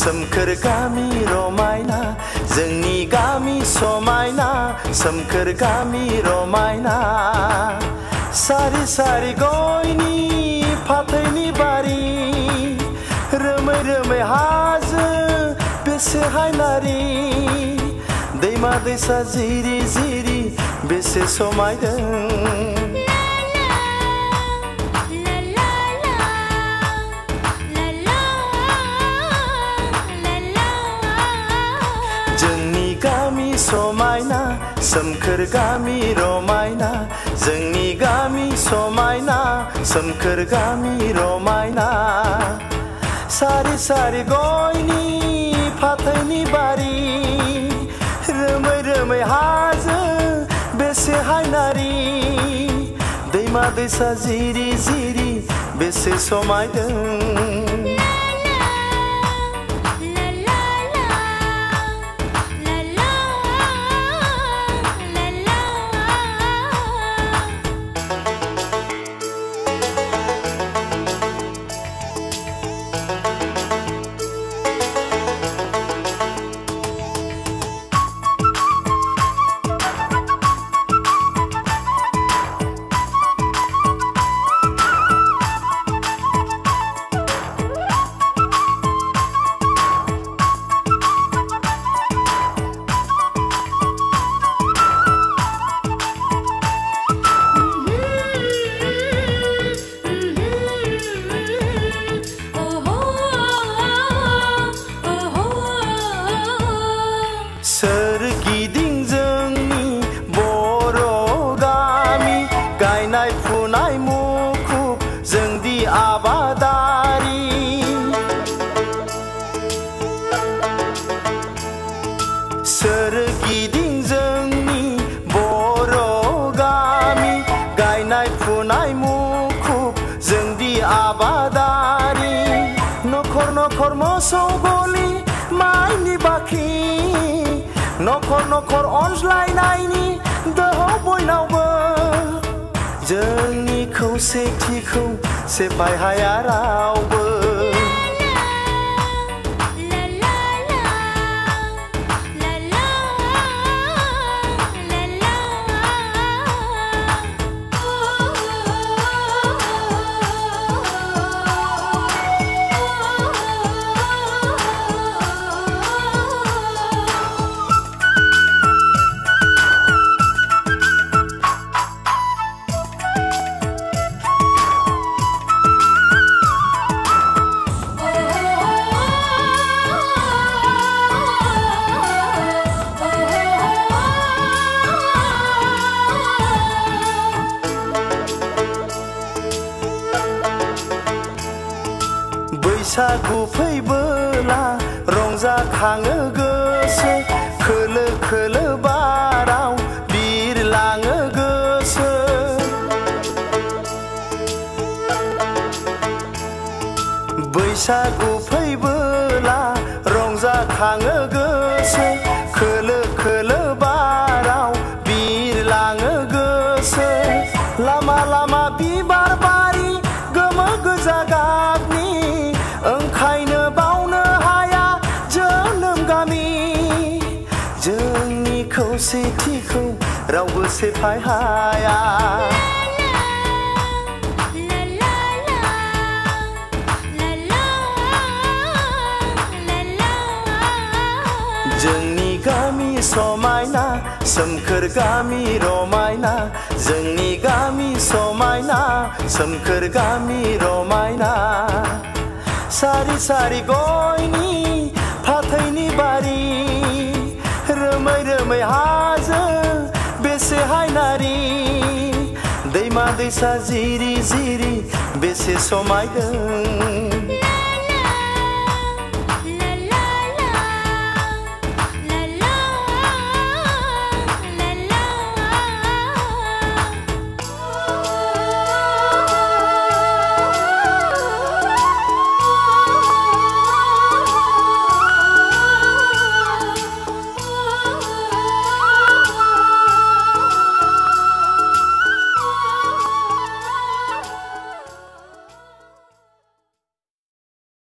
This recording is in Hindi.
सोमखोर गामि रमायना जोंनि गामि समायना सोमखोर गामि रमायना सारि सारि गयनि फाथैनि बारि रोमै रोमै हाजो बेसे हायनारि दैमा दैसा जिरि जिरि बेसे समायदों जोंनि गामि समायना सोमखोर गामि रमायना जोंनि गामि समायना सोमखोर गामि रमायना सारि सारि गयनि फाथैनि बारि रोमै रोमै हाजो बेसे हायनारि दैमा दैसा जिरि जिरि बेसे समायदों सोरगिदिं जोंनि बर' गामि गायनाय फुनाय मुखुब जोंदि आबादारि सोरगिदिं जोंनि बर' गामि गायनाय फुनाय मुखुब जोंदि आबादारि नखर नखर मोसौ गलि माइनि बाख्रि नखर नखर अनज्लायनायनि दोहौ बयनावबो जोंनि खौसेथिखौ सेफाय हाया रावबो बैसागु फैबोला रंजाखाङो गोसो खोलो खोलो बाराव बिरलाङो गोसो बैसागु फैबोला रंजाखाङो गोसो खोलो खोलो बाराव बिरलाङो गोसो लामा लामा बिबार बारि गोमो गोजा गाबनि ओंखायनो बावनो हाया जोनोम गामि जोंनि खौसेथिखौ रावबो सेफाय हाया जोंनि गामि समायना सोमखोर गामि रमायना जोंनि गामि समायना सोमखोर गामि रमायना सारि सारि गयनि फाथैनि बारि रोमै रोमै हाजो बेसे हायनारि दैमा दैसा जिरि जिरि बेसे समायदों